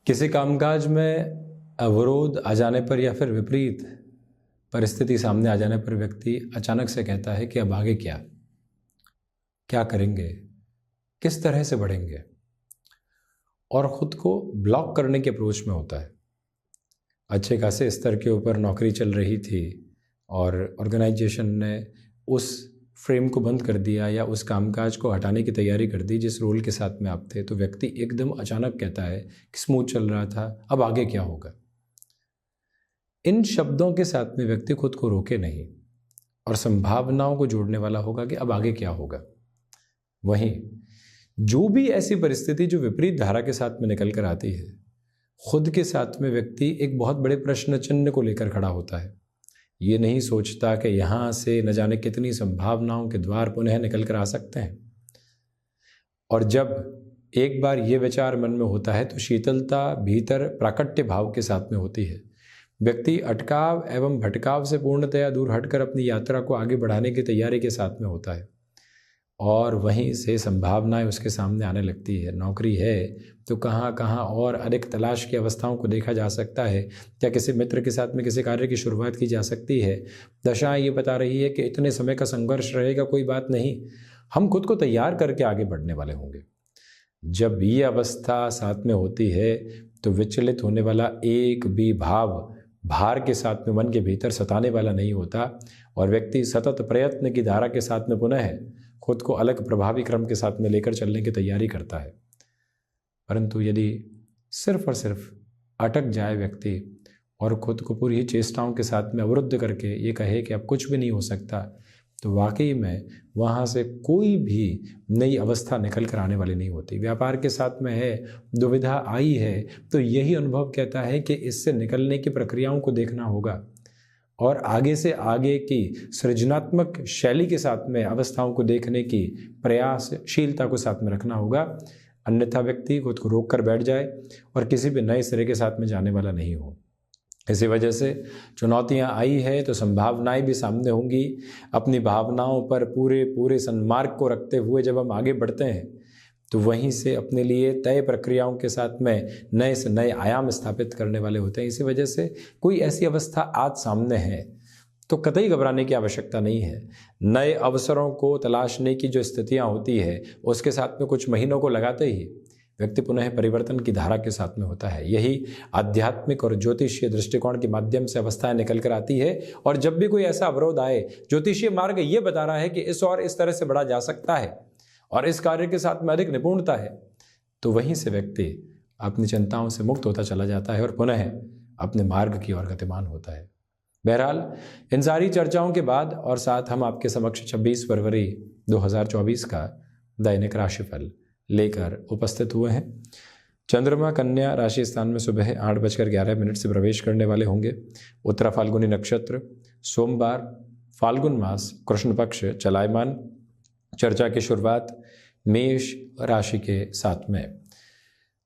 किसी कामकाज में अवरोध आ जाने पर या फिर विपरीत परिस्थिति सामने आ जाने पर व्यक्ति अचानक से कहता है कि अब आगे क्या करेंगे, किस तरह से बढ़ेंगे, और ख़ुद को ब्लॉक करने के अप्रोच में होता है। अच्छे खासे स्तर के ऊपर नौकरी चल रही थी और ऑर्गेनाइजेशन ने उस फ्रेम को बंद कर दिया या उस कामकाज को हटाने की तैयारी कर दी जिस रोल के साथ में आप थे, तो व्यक्ति एकदम अचानक कहता है कि स्मूथ चल रहा था, अब आगे क्या होगा। इन शब्दों के साथ में व्यक्ति खुद को रोके नहीं और संभावनाओं को जोड़ने वाला होगा कि अब आगे क्या होगा। वहीं जो भी ऐसी परिस्थिति जो विपरीत धारा के साथ में निकल कर आती है, खुद के साथ में व्यक्ति एक बहुत बड़े प्रश्न चिन्ह को लेकर खड़ा होता है। ये नहीं सोचता कि यहाँ से न जाने कितनी संभावनाओं के द्वार पुनः निकल कर आ सकते हैं। और जब एक बार ये विचार मन में होता है तो शीतलता भीतर प्राकट्य भाव के साथ में होती है। व्यक्ति अटकाव एवं भटकाव से पूर्णतया दूर हटकर अपनी यात्रा को आगे बढ़ाने की तैयारी के साथ में होता है और वहीं से संभावनाएं उसके सामने आने लगती है। नौकरी है तो कहाँ कहाँ और अधिक तलाश की अवस्थाओं को देखा जा सकता है, या किसी मित्र के साथ में किसी कार्य की शुरुआत की जा सकती है। दशाएं ये बता रही है कि इतने समय का संघर्ष रहेगा, कोई बात नहीं, हम खुद को तैयार करके आगे बढ़ने वाले होंगे। जब ये अवस्था साथ में होती है तो विचलित होने वाला एक भी भाव भार के साथ में मन के भीतर सताने वाला नहीं होता और व्यक्ति सतत प्रयत्न की धारा के साथ में पुनः खुद को अलग प्रभावी क्रम के साथ में लेकर चलने की तैयारी करता है। परंतु यदि सिर्फ और सिर्फ अटक जाए व्यक्ति और खुद को पूरी चेष्टाओं के साथ में अवरुद्ध करके ये कहे कि अब कुछ भी नहीं हो सकता, तो वाकई में वहाँ से कोई भी नई अवस्था निकल कर आने वाली नहीं होती। व्यापार के साथ में है, दुविधा आई है, तो यही अनुभव कहता है कि इससे निकलने की प्रक्रियाओं को देखना होगा और आगे से आगे की सृजनात्मक शैली के साथ में अवस्थाओं को देखने की प्रयासशीलता को साथ में रखना होगा। अन्यथा व्यक्ति खुद को रोक कर बैठ जाए और किसी भी नए सिरे के साथ में जाने वाला नहीं हो। इसी वजह से चुनौतियां आई है तो संभावनाएं भी सामने होंगी। अपनी भावनाओं पर पूरे सन्मार्ग को रखते हुए जब हम आगे बढ़ते हैं तो वहीं से अपने लिए तय प्रक्रियाओं के साथ में नए से नए आयाम स्थापित करने वाले होते हैं। इसी वजह से कोई ऐसी अवस्था आज सामने है तो कतई घबराने की आवश्यकता नहीं है। नए अवसरों को तलाशने की जो स्थितियां होती है उसके साथ में कुछ महीनों को लगाते ही व्यक्ति पुनः परिवर्तन की धारा के साथ में होता है। यही आध्यात्मिक और ज्योतिषीय दृष्टिकोण के माध्यम से अवस्थाएं निकल कर आती है। और जब भी कोई ऐसा अवरोध आए, ज्योतिषीय मार्ग ये बता रहा है कि इस तरह से बढ़ा जा सकता है और इस कार्य के साथ में अधिक निपुणता है, तो वहीं से व्यक्ति अपनी चिंताओं से मुक्त होता चला जाता है और पुनः अपने मार्ग की ओर गतिमान होता है। बहरहाल इन सारी चर्चाओं के बाद और साथ हम आपके समक्ष 26 फरवरी 2024 का दैनिक राशिफल लेकर उपस्थित हुए हैं। चंद्रमा कन्या राशि स्थान में सुबह 8:11 से प्रवेश करने वाले होंगे। उत्तरा फाल्गुनी नक्षत्र, सोमवार, फाल्गुन मास, कृष्ण पक्ष चलायमान। चर्चा की शुरुआत मेष राशि के साथ में।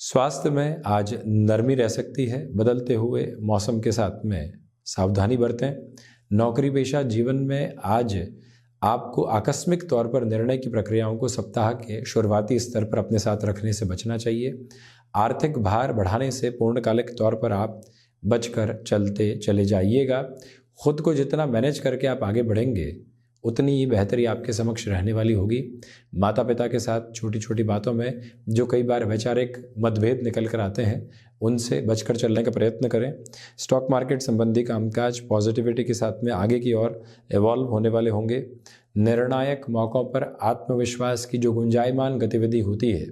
स्वास्थ्य में आज नरमी रह सकती है। बदलते हुए मौसम के साथ में सावधानी बरतें। नौकरी पेशा जीवन में आज आपको आकस्मिक तौर पर निर्णय की प्रक्रियाओं को सप्ताह के शुरुआती स्तर पर अपने साथ रखने से बचना चाहिए। आर्थिक भार बढ़ाने से पूर्णकालिक तौर पर आप बचकर चलते चले जाइएगा। खुद को जितना मैनेज करके आप आगे बढ़ेंगे उतनी ही बेहतरी आपके समक्ष रहने वाली होगी। माता पिता के साथ छोटी छोटी बातों में जो कई बार वैचारिक मतभेद निकल कर आते हैं उनसे बचकर चलने का प्रयत्न करें। स्टॉक मार्केट संबंधी कामकाज पॉजिटिविटी के साथ में आगे की ओर इवॉल्व होने वाले होंगे। निर्णायक मौक़ों पर आत्मविश्वास की जो गुंजायमान गतिविधि होती है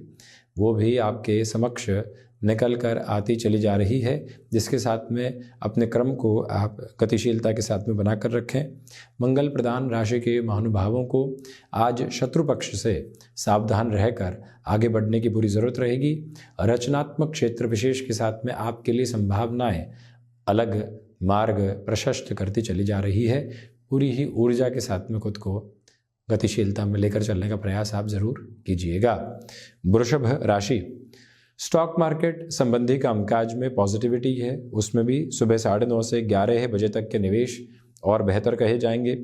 वो भी आपके समक्ष निकल कर आती चली जा रही है, जिसके साथ में अपने क्रम को आप गतिशीलता के साथ में बनाकर रखें। मंगल प्रदान राशि के महानुभावों को आज शत्रु पक्ष से सावधान रहकर आगे बढ़ने की पूरी ज़रूरत रहेगी। रचनात्मक क्षेत्र विशेष के साथ में आपके लिए संभावनाएं अलग मार्ग प्रशस्त करती चली जा रही है। पूरी ही ऊर्जा के साथ में खुद को गतिशीलता में लेकर चलने का प्रयास आप ज़रूर कीजिएगा। वृषभ राशि, स्टॉक मार्केट संबंधी कामकाज में पॉजिटिविटी है। उसमें भी सुबह 9:30 से 11 बजे तक के निवेश और बेहतर कहे जाएंगे।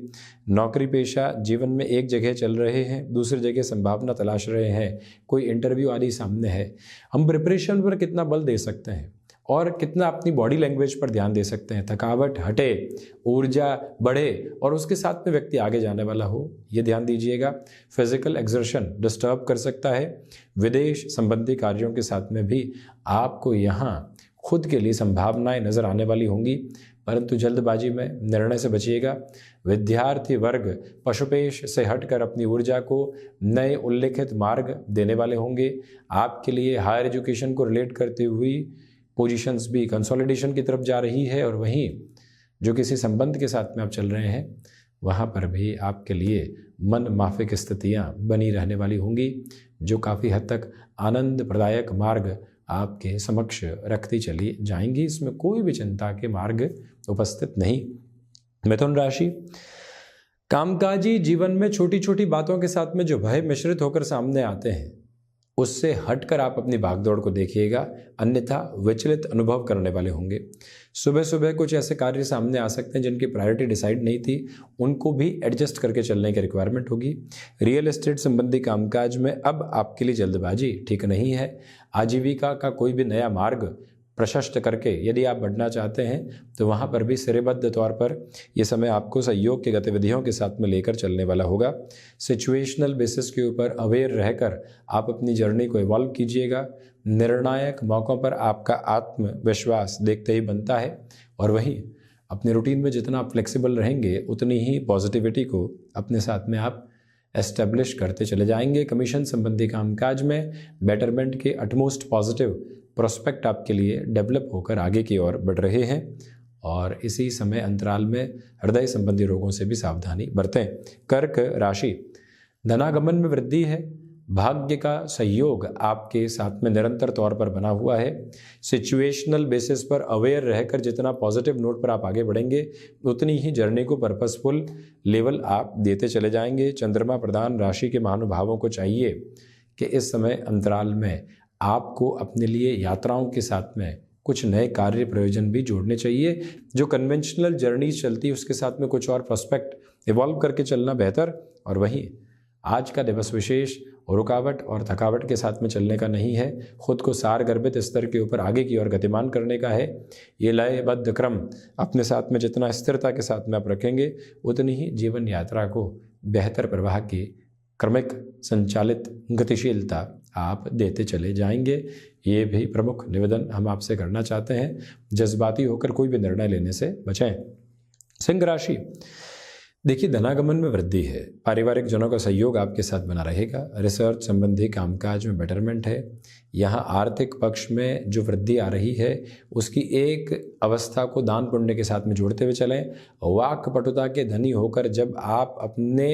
नौकरी पेशा जीवन में एक जगह चल रहे हैं, दूसरी जगह संभावना तलाश रहे हैं, कोई इंटरव्यू आदि सामने है। हम प्रिपरेशन पर कितना बल दे सकते हैं और कितना अपनी बॉडी लैंग्वेज पर ध्यान दे सकते हैं, थकावट हटे, ऊर्जा बढ़े और उसके साथ में व्यक्ति आगे जाने वाला हो, ये ध्यान दीजिएगा। फिजिकल एक्सर्शन डिस्टर्ब कर सकता है। विदेश संबंधी कार्यों के साथ में भी आपको यहाँ खुद के लिए संभावनाएं नजर आने वाली होंगी, परंतु जल्दबाजी में निर्णय से बचिएगा। विद्यार्थी वर्ग पशुपेश से हटकर अपनी ऊर्जा को नए उल्लेखित मार्ग देने वाले होंगे। आपके लिए हायर एजुकेशन को रिलेट करती हुई पोजीशंस भी कंसोलिडेशन की तरफ जा रही है और वहीं जो किसी संबंध के साथ में आप चल रहे हैं वहाँ पर भी आपके लिए मन माफिक स्थितियाँ बनी रहने वाली होंगी, जो काफ़ी हद तक आनंद प्रदायक मार्ग आपके समक्ष रखती चली जाएंगी। इसमें कोई भी चिंता के मार्ग उपस्थित नहीं। मिथुन राशि, कामकाजी जीवन में छोटी छोटी बातों के साथ में जो भय मिश्रित होकर सामने आते हैं उससे हटकर आप अपनी भागदौड़ को देखिएगा, अन्यथा विचलित अनुभव करने वाले होंगे। सुबह सुबह कुछ ऐसे कार्य सामने आ सकते हैं जिनकी प्रायोरिटी डिसाइड नहीं थी, उनको भी एडजस्ट करके चलने की रिक्वायरमेंट होगी। रियल एस्टेट संबंधी कामकाज में अब आपके लिए जल्दबाजी ठीक नहीं है। आजीविका का कोई भी नया मार्ग प्रशस्त करके यदि आप बढ़ना चाहते हैं तो वहाँ पर भी श्रेयबद्ध तौर पर ये समय आपको सहयोग की गतिविधियों के साथ में लेकर चलने वाला होगा। सिचुएशनल बेसिस के ऊपर अवेयर रहकर आप अपनी जर्नी को इवॉल्व कीजिएगा। निर्णायक मौक़ों पर आपका आत्मविश्वास देखते ही बनता है और वहीं अपने रूटीन में जितना आप फ्लेक्सिबल रहेंगे उतनी ही पॉजिटिविटी को अपने साथ में आप एस्टेब्लिश करते चले जाएंगे। कमीशन संबंधी कामकाज में बेटरमेंट के अटमोस्ट पॉजिटिव प्रोस्पेक्ट आपके लिए डेवलप होकर आगे की ओर बढ़ रहे हैं और इसी समय अंतराल में हृदय संबंधी रोगों से भी सावधानी बरतें। कर्क राशि, धनागमन में वृद्धि है। भाग्य का सहयोग आपके साथ में निरंतर तौर पर बना हुआ है। सिचुएशनल बेसिस पर अवेयर रहकर जितना पॉजिटिव नोट पर आप आगे बढ़ेंगे उतनी ही जर्नी को पर्पसफुल लेवल आप देते चले जाएंगे। चंद्रमा प्रधान राशि के महानुभावों को चाहिए कि इस समय अंतराल में आपको अपने लिए यात्राओं के साथ में कुछ नए कार्य प्रयोजन भी जोड़ने चाहिए। जो कन्वेंशनल जर्नी चलती है उसके साथ में कुछ और प्रोस्पेक्ट इवॉल्व करके चलना बेहतर। और वहीं आज का दिवस विशेष रुकावट और थकावट के साथ में चलने का नहीं है, खुद को सार गर्भित स्तर के ऊपर आगे की ओर गतिमान करने का है। ये लयबद्ध क्रम अपने साथ में जितना स्थिरता के साथ में आप रखेंगे उतनी ही जीवन यात्रा को बेहतर प्रवाह की क्रमिक संचालित गतिशीलता आप देते चले जाएंगे। ये भी प्रमुख निवेदन हम आपसे करना चाहते हैं। जज्बाती होकर कोई भी निर्णय लेने से बचें। सिंह राशि, देखिए धनागमन में वृद्धि है, पारिवारिक जनों का सहयोग आपके साथ बना रहेगा। रिसर्च संबंधी कामकाज में बेटरमेंट है। यहाँ आर्थिक पक्ष में जो वृद्धि आ रही है उसकी एक अवस्था को दान पुण्य के साथ में जोड़ते हुए चलें। वाक पटुता के धनी होकर जब आप अपने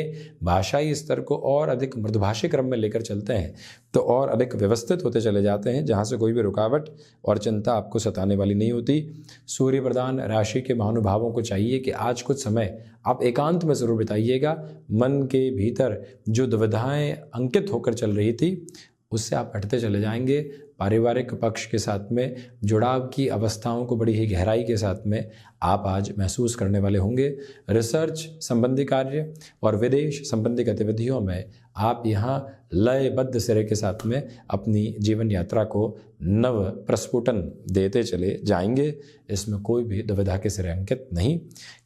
भाषाई स्तर को और अधिक मृदुभाषी क्रम में लेकर चलते हैं तो और अधिक व्यवस्थित होते चले जाते हैं, जहाँ से कोई भी रुकावट और चिंता आपको सताने वाली नहीं होती। सूर्य प्रधान राशि के महानुभावों को चाहिए कि आज कुछ समय आप एकांत में ज़रूर बिताइएगा। मन के भीतर जो दुविधाएं अंकित होकर चल रही थी उससे आप हटते चले जाएंगे। पारिवारिक पक्ष के साथ में जुड़ाव की अवस्थाओं को बड़ी ही गहराई के साथ में आप आज महसूस करने वाले होंगे। रिसर्च संबंधी कार्य और विदेश संबंधी गतिविधियों में आप यहाँ लयबद्ध सिरे के साथ में अपनी जीवन यात्रा को नव प्रस्फुटन देते चले जाएंगे। इसमें कोई भी दुविधा के सिरे अंकित नहीं।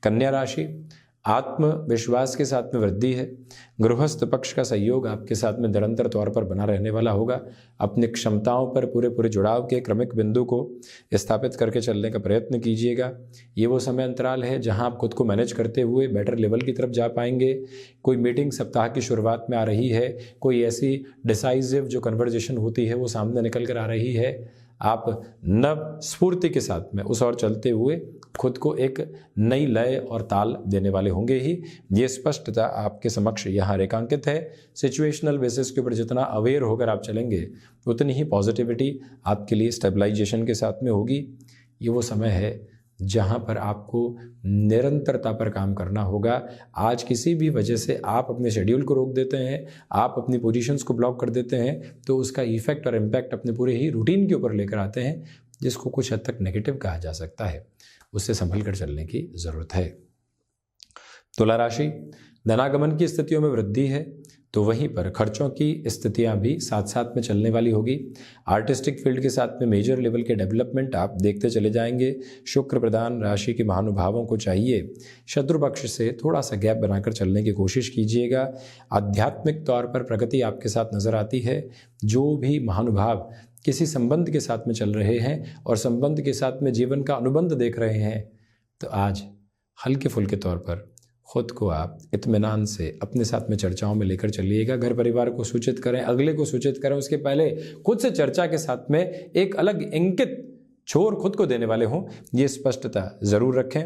कन्या राशि, आत्मविश्वास के साथ में वृद्धि है। गृहस्थ पक्ष का सहयोग आपके साथ में निरंतर तौर पर बना रहने वाला होगा। अपनी क्षमताओं पर पूरे जुड़ाव के क्रमिक बिंदु को स्थापित करके चलने का प्रयत्न कीजिएगा। ये वो समय अंतराल है जहां आप खुद को मैनेज करते हुए बेटर लेवल की तरफ जा पाएंगे। कोई मीटिंग सप्ताह की शुरुआत में आ रही है, कोई ऐसी डिसाइसिव जो कन्वर्जेशन होती है वो सामने निकल कर आ रही है। आप नव स्फूर्ति के साथ में उस ओर चलते हुए खुद को एक नई लय और ताल देने वाले होंगे ही। ये स्पष्टता आपके समक्ष यहाँ रेखांकित है। सिचुएशनल बेसिस के ऊपर जितना अवेयर होकर आप चलेंगे उतनी ही पॉजिटिविटी आपके लिए स्टेबलाइजेशन के साथ में होगी। ये वो समय है जहाँ पर आपको निरंतरता पर काम करना होगा। आज किसी भी वजह से आप अपने शेड्यूल को रोक देते हैं, आप अपनी पोजीशंस को ब्लॉक कर देते हैं तो उसका इफेक्ट और इम्पैक्ट अपने पूरे ही रूटीन के ऊपर लेकर आते हैं, जिसको कुछ हद तक नेगेटिव कहा जा सकता है। उससे संभल कर चलने की ज़रूरत है। तुला राशि, धनागमन की स्थितियों में वृद्धि है, तो वहीं पर खर्चों की स्थितियां भी साथ साथ में चलने वाली होगी। आर्टिस्टिक फील्ड के साथ में मेजर लेवल के डेवलपमेंट आप देखते चले जाएंगे। शुक्र प्रधान राशि के महानुभावों को चाहिए शत्रु पक्ष से थोड़ा सा गैप बनाकर चलने की कोशिश कीजिएगा। आध्यात्मिक तौर पर प्रगति आपके साथ नजर आती है। जो भी महानुभाव किसी संबंध के साथ में चल रहे हैं और संबंध के साथ में जीवन का अनुबंध देख रहे हैं, तो आज हल्के फुल्के तौर पर खुद को आप इत्मीनान से अपने साथ में चर्चाओं में लेकर चलिएगा। घर परिवार को सूचित करें, अगले को सूचित करें, उसके पहले खुद से चर्चा के साथ में एक अलग इंगित छोर खुद को देने वाले हों, ये स्पष्टता ज़रूर रखें।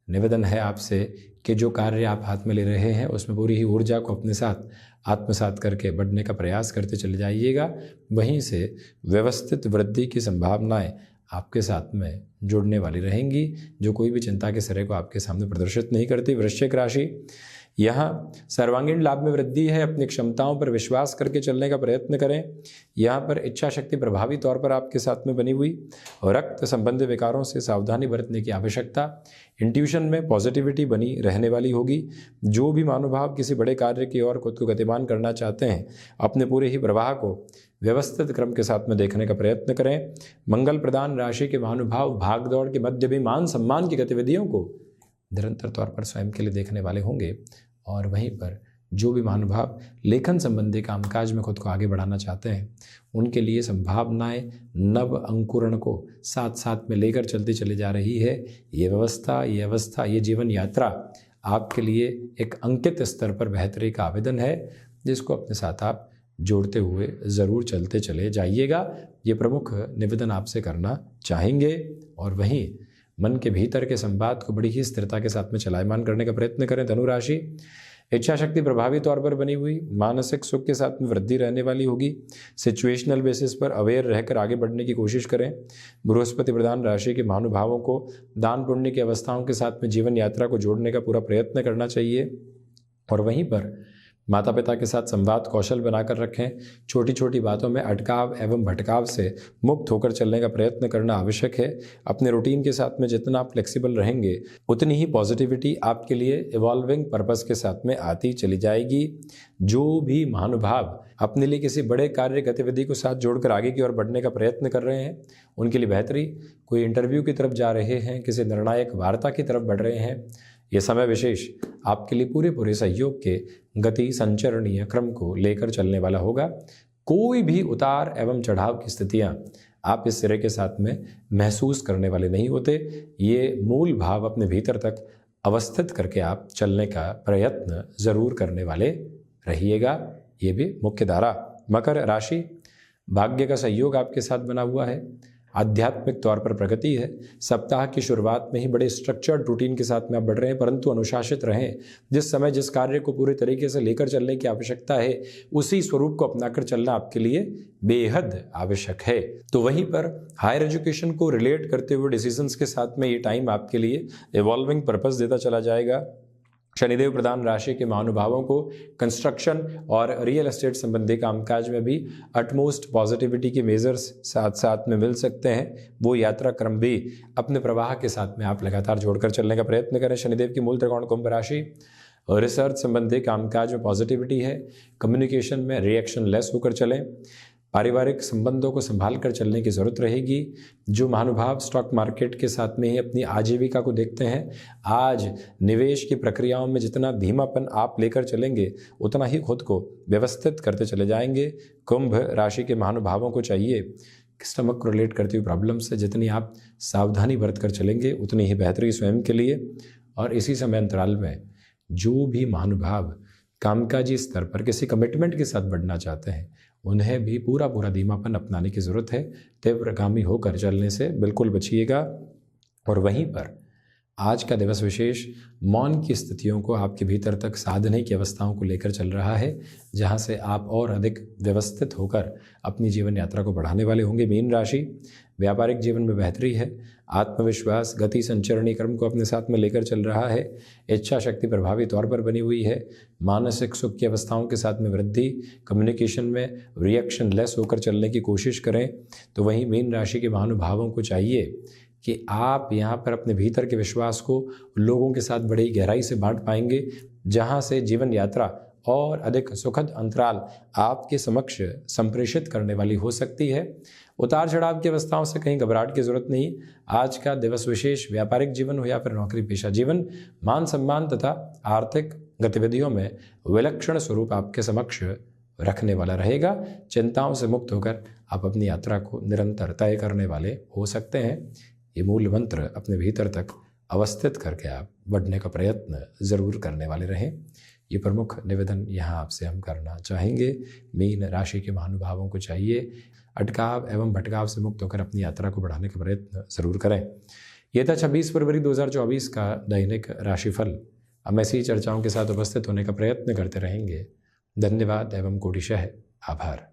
निवेदन है आपसे कि जो कार्य आप हाथ में ले रहे हैं उसमें पूरी ही ऊर्जा को अपने साथ आत्मसात करके बढ़ने का प्रयास करते चले जाइएगा। वहीं से व्यवस्थित वृद्धि की संभावनाएं आपके साथ में जुड़ने वाली रहेंगी, जो कोई भी चिंता के सिरे को आपके सामने प्रदर्शित नहीं करती। वृश्चिक राशि, यहाँ सर्वांगीण लाभ में वृद्धि है। अपनी क्षमताओं पर विश्वास करके चलने का प्रयत्न करें। यहाँ पर इच्छा शक्ति प्रभावी तौर पर आपके साथ में बनी हुई और रक्त संबंधी विकारों से सावधानी बरतने की आवश्यकता। इंट्यूशन में पॉजिटिविटी बनी रहने वाली होगी। जो भी महानुभाव किसी बड़े कार्य की ओर खुद को गतिमान करना चाहते हैं, अपने पूरे ही प्रवाह को व्यवस्थित क्रम के साथ में देखने का प्रयत्न करें। मंगल प्रधान राशि के महानुभाव भागदौड़ के मध्य भी मान सम्मान की गतिविधियों को निरंतर तौर पर स्वयं के लिए देखने वाले होंगे। और वहीं पर जो भी महानुभाव लेखन संबंधी कामकाज में खुद को आगे बढ़ाना चाहते हैं, उनके लिए संभावनाएं नव अंकुरण को साथ साथ में लेकर चलती चली जा रही है। ये व्यवस्था, ये अवस्था, ये जीवन यात्रा आपके लिए एक अंकित स्तर पर बेहतरी का आवेदन है, जिसको अपने साथ आप जोड़ते हुए ज़रूर चलते चले जाइएगा। ये प्रमुख निवेदन आपसे करना चाहेंगे। और वहीं मन के भीतर के संवाद को बड़ी ही स्थिरता के साथ में चलायमान करने का प्रयत्न करें। धनु राशि, इच्छा शक्ति प्रभावी तौर पर बनी हुई, मानसिक सुख के साथ में वृद्धि रहने वाली होगी। सिचुएशनल बेसिस पर अवेयर रहकर आगे बढ़ने की कोशिश करें। बृहस्पति प्रधान राशि के महानुभावों को दान पुण्य की अवस्थाओं के साथ में जीवन यात्रा को जोड़ने का पूरा प्रयत्न करना चाहिए। और वहीं पर माता पिता के साथ संवाद कौशल बनाकर रखें। छोटी छोटी बातों में अटकाव एवं भटकाव से मुक्त होकर चलने का प्रयत्न करना आवश्यक है। अपने रूटीन के साथ में जितना आप फ्लेक्सिबल रहेंगे, उतनी ही पॉजिटिविटी आपके लिए इवॉल्विंग पर्पस के साथ में आती चली जाएगी। जो भी महानुभाव अपने लिए किसी बड़े कार्य गतिविधि को साथ जोड़कर आगे की ओर बढ़ने का प्रयत्न कर रहे हैं, उनके लिए बेहतरी। कोई इंटरव्यू की तरफ जा रहे हैं, किसी निर्णायक वार्ता की तरफ बढ़ रहे हैं, ये समय विशेष आपके लिए पूरे सहयोग के गति संचरणीय क्रम को लेकर चलने वाला होगा। कोई भी उतार एवं चढ़ाव की स्थितियां आप इस सिरे के साथ में महसूस करने वाले नहीं होते। ये मूल भाव अपने भीतर तक अवस्थित करके आप चलने का प्रयत्न जरूर करने वाले रहिएगा। ये भी मुख्य धारा। मकर राशि, भाग्य का सहयोग आपके साथ बना हुआ है। आध्यात्मिक तौर पर प्रगति है। सप्ताह की शुरुआत में ही बड़े स्ट्रक्चर्ड रूटीन के साथ में आप बढ़ रहे हैं, परंतु अनुशासित रहें। जिस समय जिस कार्य को पूरे तरीके से लेकर चलने की आवश्यकता है, उसी स्वरूप को अपनाकर चलना आपके लिए बेहद आवश्यक है। तो वहीं पर हायर एजुकेशन को रिलेट करते हुए डिसीजंस के साथ में ये टाइम आपके लिए इवॉल्विंग पर्पस देता चला जाएगा। शनिदेव प्रधान राशि के महानुभावों को कंस्ट्रक्शन और रियल एस्टेट संबंधी कामकाज में भी अटमोस्ट पॉजिटिविटी के मेजर्स साथ साथ में मिल सकते हैं। वो यात्रा क्रम भी अपने प्रवाह के साथ में आप लगातार जोड़कर चलने का प्रयत्न करें। शनिदेव की मूल त्रिकोण कुंभ राशि, रिसर्च संबंधी कामकाज में पॉजिटिविटी है। कम्युनिकेशन में रिएक्शन लेस होकर चलें। पारिवारिक संबंधों को संभाल कर चलने की ज़रूरत रहेगी। जो महानुभाव स्टॉक मार्केट के साथ में ही अपनी आजीविका को देखते हैं, आज निवेश की प्रक्रियाओं में जितना धीमापन आप लेकर चलेंगे, उतना ही खुद को व्यवस्थित करते चले जाएंगे। कुंभ राशि के महानुभावों को चाहिए स्टमक को रिलेट करती हुई प्रॉब्लम से जितनी आप सावधानी बरत कर चलेंगे, उतनी ही बेहतरी स्वयं के लिए। और इसी समय अंतराल में जो भी महानुभाव कामकाजी स्तर पर किसी कमिटमेंट के साथ बढ़ना चाहते हैं, उन्हें भी पूरा धीमापन अपनाने की ज़रूरत है। तीव्रगामी होकर चलने से बिल्कुल बचिएगा। और वहीं पर आज का दिवस विशेष मौन की स्थितियों को आपके भीतर तक साधने की अवस्थाओं को लेकर चल रहा है, जहां से आप और अधिक व्यवस्थित होकर अपनी जीवन यात्रा को बढ़ाने वाले होंगे। मीन राशि, व्यापारिक जीवन में बेहतरी है। आत्मविश्वास गति संचरणी क्रम को अपने साथ में लेकर चल रहा है। इच्छा शक्ति प्रभावी तौर पर बनी हुई है। मानसिक सुख की अवस्थाओं के साथ में वृद्धि। कम्युनिकेशन में रिएक्शन लेस होकर चलने की कोशिश करें। तो वहीं मीन राशि के महानुभावों को चाहिए कि आप यहाँ पर अपने भीतर के विश्वास को लोगों के साथ बड़ी गहराई से बांट पाएंगे, जहाँ से जीवन यात्रा और अधिक सुखद अंतराल आपके समक्ष संप्रेषित करने वाली हो सकती है। उतार चढ़ाव की अवस्थाओं से कहीं घबराहट की जरूरत नहीं। आज का दिवस विशेष व्यापारिक जीवन हो या फिर नौकरी पेशा जीवन, मान सम्मान तथा आर्थिक गतिविधियों में विलक्षण स्वरूप आपके समक्ष रखने वाला रहेगा। चिंताओं से मुक्त होकर आप अपनी यात्रा को निरंतर तय करने वाले हो सकते हैं। ये मूल मंत्र अपने भीतर तक अवस्थित करके आप बढ़ने का प्रयत्न जरूर करने वाले रहें। ये प्रमुख निवेदन यहाँ आपसे हम करना चाहेंगे। मीन राशि के महानुभावों को चाहिए अटकाव एवं भटकाव से मुक्त होकर अपनी यात्रा को बढ़ाने का प्रयत्न जरूर करें। यह था 26 फरवरी 2024 का दैनिक राशिफल। हम ऐसी चर्चाओं के साथ उपस्थित होने का प्रयत्न करते रहेंगे। धन्यवाद एवं कोटिशः आभार।